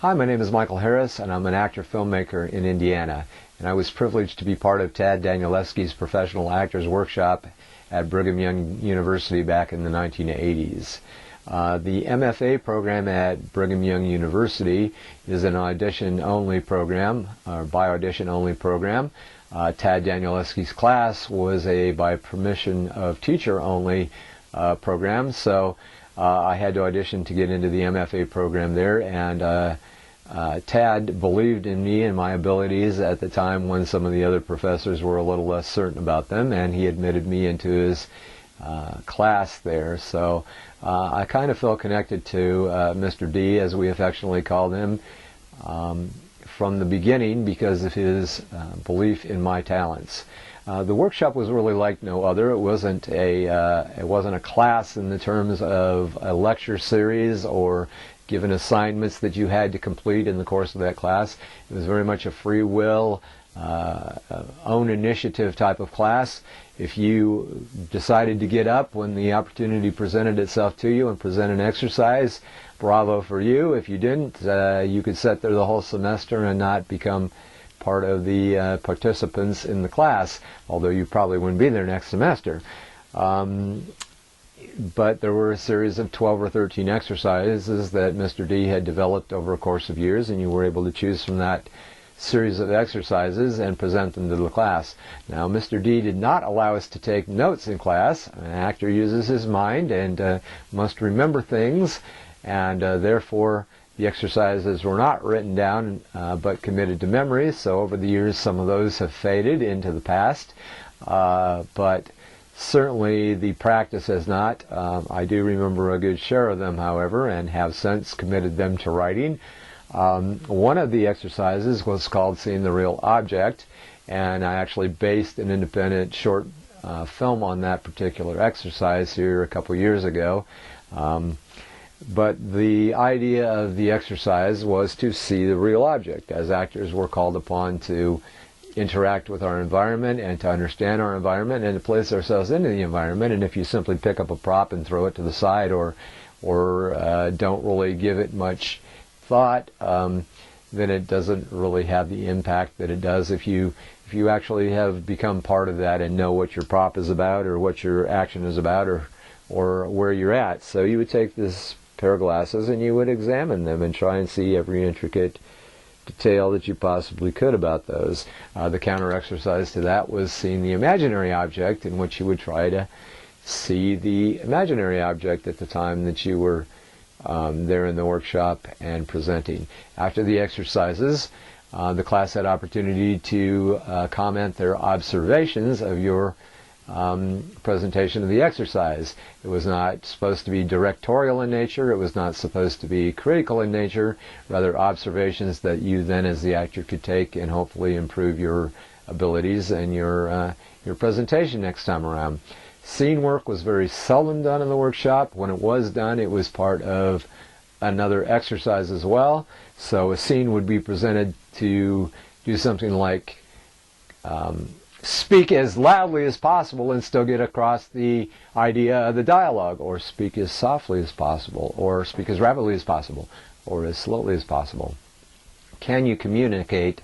Hi, my name is Michael Harris, and I'm an actor-filmmaker in Indiana. And I was privileged to be part of Tad Danielewski's Professional Actors Workshop at Brigham Young University back in the 1980s. The MFA program at Brigham Young University is an audition-only program, or by-audition-only program. Tad Danielewski's class was a by-permission-of-teacher-only program, so I had to audition to get into the MFA program there, and Tad believed in me and my abilities at the time when some of the other professors were a little less certain about them, and he admitted me into his class there. So I kind of felt connected to Mr. D, as we affectionately called him, from the beginning because of his belief in my talents. The workshop was really like no other. It wasn't a class in the terms of a lecture series or given assignments that you had to complete in the course of that class. It was very much a free will, own initiative type of class. If you decided to get up when the opportunity presented itself to you and present an exercise, bravo for you. If you didn't, you could sit there the whole semester and not become part of the participants in the class, although you probably wouldn't be there next semester. But there were a series of 12 or 13 exercises that Mr. D had developed over a course of years, and you were able to choose from that series of exercises and present them to the class. Now, Mr. D did not allow us to take notes in class. An actor uses his mind and must remember things, and therefore the exercises were not written down but committed to memory. So over the years, some of those have faded into the past, but certainly the practice has not. I do remember a good share of them, however, and have since committed them to writing. One of the exercises was called Seeing the Real Object, and I actually based an independent short film on that particular exercise here a couple years ago. But the idea of the exercise was to see the real object. As actors, we're called upon to interact with our environment and to understand our environment and to place ourselves into the environment. And if you simply pick up a prop and throw it to the side or don't really give it much thought, then it doesn't really have the impact that it does if you actually have become part of that and know what your prop is about or what your action is about or where you're at. So you would take this pair of glasses and you would examine them and try and see every intricate detail that you possibly could about those. The counter exercise to that was seeing the imaginary object, in which you would try to see the imaginary object at the time that you were there in the workshop and presenting. After the exercises, the class had opportunity to comment their observations of your presentation of the exercise. It was not supposed to be directorial in nature. It was not supposed to be critical in nature. Rather, observations that you then, as the actor, could take and hopefully improve your abilities and your presentation next time around. Scene work was very seldom done in the workshop. When it was done, it was part of another exercise as well. So a scene would be presented to do something like speak as loudly as possible and still get across the idea of the dialogue, or speak as softly as possible, or speak as rapidly as possible, or as slowly as possible. Can you communicate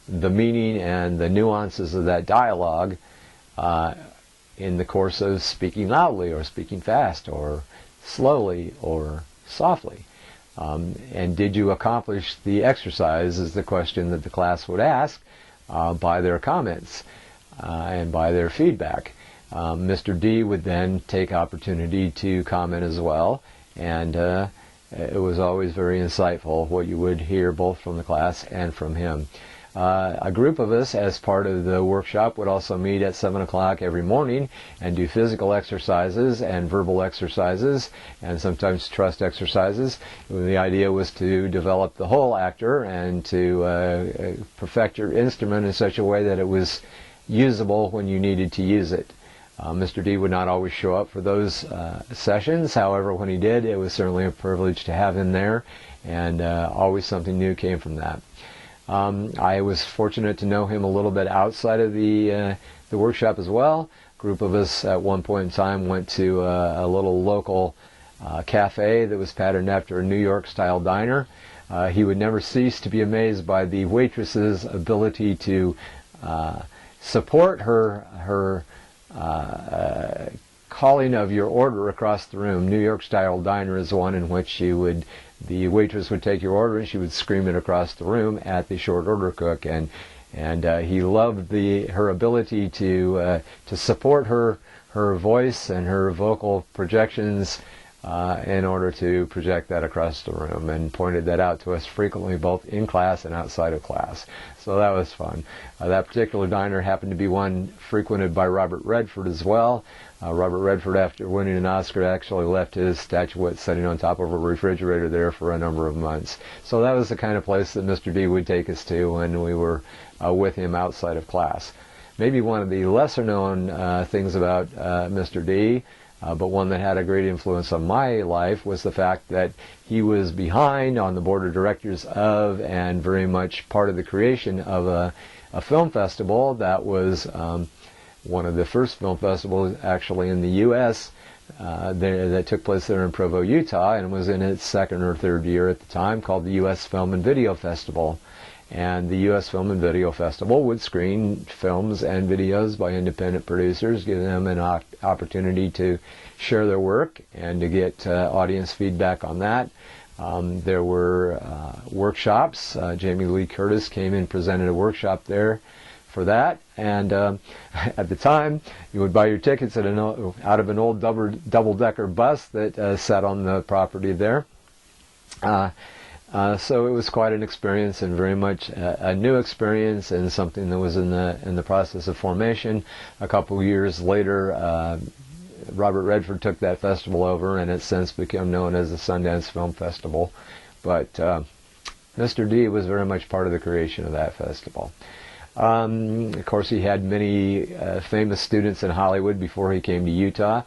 the meaning and the nuances of that dialogue in the course of speaking loudly, or speaking fast, or slowly, or softly? And did you accomplish the exercise, is the question that the class would ask by their comments and by their feedback. Mr. D would then take opportunity to comment as well, and it was always very insightful what you would hear both from the class and from him. A group of us, as part of the workshop, would also meet at 7 o'clock every morning and do physical exercises and verbal exercises and sometimes trust exercises. The idea was to develop the whole actor and to perfect your instrument in such a way that it was usable when you needed to use it. Mr. D would not always show up for those sessions. However, when he did, it was certainly a privilege to have him there, and always something new came from that. I was fortunate to know him a little bit outside of the workshop as well. A group of us at one point in time went to a little local cafe that was patterned after a New York-style diner. He would never cease to be amazed by the waitress's ability to support her calling of your order across the room. New York style diner is one in which the waitress would take your order and she would scream it across the room at the short order cook, and he loved her ability to support her voice and her vocal projections in order to project that across the room, and pointed that out to us frequently, both in class and outside of class. So that was fun. That particular diner happened to be one frequented by Robert Redford as well. Robert Redford, after winning an Oscar, actually left his statuette sitting on top of a refrigerator there for a number of months. So that was the kind of place that Mr. D would take us to when we were with him outside of class. Maybe one of the lesser known things about Mr. D, but one that had a great influence on my life, was the fact that he was behind on the board of directors of, and very much part of the creation of a film festival that was one of the first film festivals actually in the U.S. That took place there in Provo, Utah, and was in its second or third year at the time, called the U.S. Film and Video Festival. And the U.S. Film and Video Festival would screen films and videos by independent producers, give them an opportunity to share their work and to get audience feedback on that. There were workshops. Jamie Lee Curtis came and presented a workshop there for that. And at the time, you would buy your tickets out of an old double-decker bus that sat on the property there. So it was quite an experience, and very much a new experience, and something that was in the process of formation. A couple of years later, Robert Redford took that festival over, and it's since become known as the Sundance Film Festival. But Mr. D was very much part of the creation of that festival. Of course, he had many famous students in Hollywood before he came to Utah.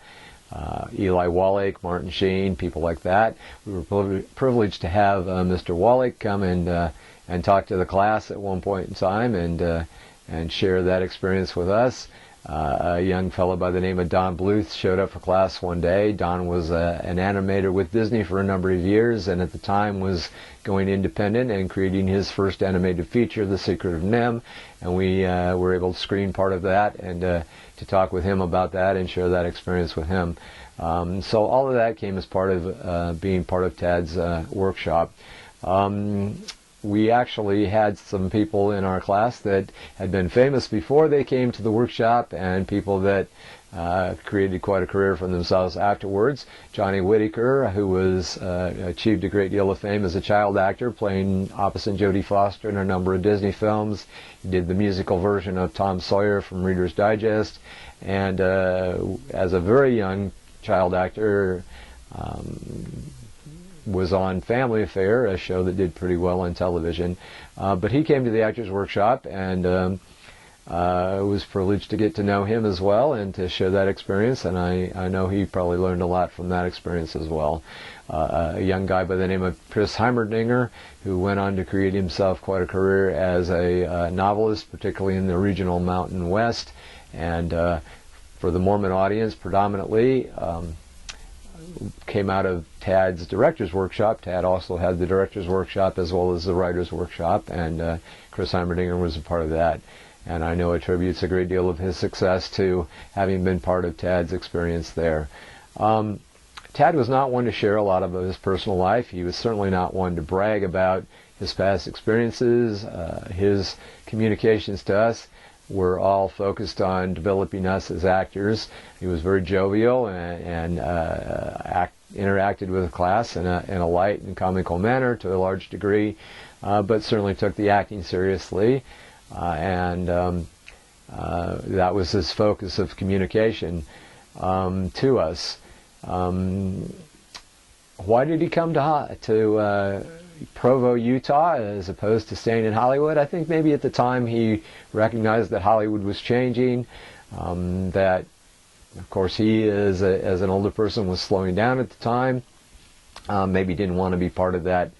Eli Wallach, Martin Sheen, people like that. We were privileged to have Mr. Wallach come and talk to the class at one point in time, and share that experience with us. A young fellow by the name of Don Bluth showed up for class one day. Don was an animator with Disney for a number of years, and at the time was going independent and creating his first animated feature, The Secret of NEM, and we were able to screen part of that and to talk with him about that and share that experience with him. So all of that came as part of being part of Tad's workshop. We actually had some people in our class that had been famous before they came to the workshop, and people that created quite a career for themselves afterwards. Johnny Whitaker, who was achieved a great deal of fame as a child actor, playing opposite Jodie Foster in a number of Disney films. He did the musical version of Tom Sawyer from Reader's Digest, and as a very young child actor, was on Family Affair, a show that did pretty well on television. But he came to the Actors Workshop, and was privileged to get to know him as well and to share that experience, and I know he probably learned a lot from that experience as well. A young guy by the name of Chris Heimerdinger, who went on to create himself quite a career as a novelist, particularly in the regional Mountain West, and for the Mormon audience predominantly. Came out of Tad's Director's Workshop. Tad also had the Director's Workshop as well as the Writer's Workshop, and Chris Heimerdinger was a part of that. And I know attributes a great deal of his success to having been part of Tad's experience there. Tad was not one to share a lot of his personal life. He was certainly not one to brag about his past experiences. His communications to us were all focused on developing us as actors. He was very jovial and interacted with the class in a light and comical manner to a large degree, but certainly took the acting seriously, and that was his focus of communication to us. Why did he come to Provo, Utah, as opposed to staying in Hollywood? I think maybe at the time he recognized that Hollywood was changing, that of course he as an older person was slowing down at the time, maybe didn't want to be part of that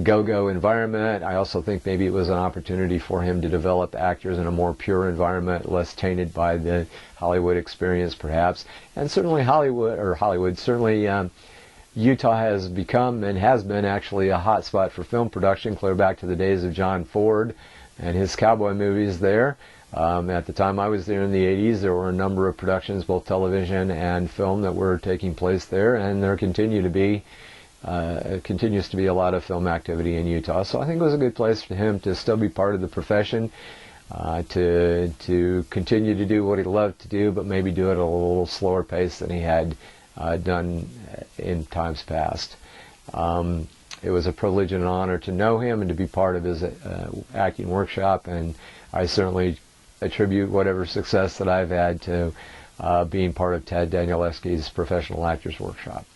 go-go environment. I also think maybe it was an opportunity for him to develop actors in a more pure environment, less tainted by the Hollywood experience perhaps. And certainly Utah has become and has been actually a hot spot for film production, clear back to the days of John Ford and his cowboy movies there. At the time I was there in the 80s, there were a number of productions, both television and film, that were taking place there, and there continues to be a lot of film activity in Utah. So I think it was a good place for him to still be part of the profession, to continue to do what he loved to do, but maybe do it at a little slower pace than he had done in times past. It was a privilege and an honor to know him and to be part of his acting workshop, and I certainly attribute whatever success that I've had to being part of Tad Danielewski's Professional Actors Workshop.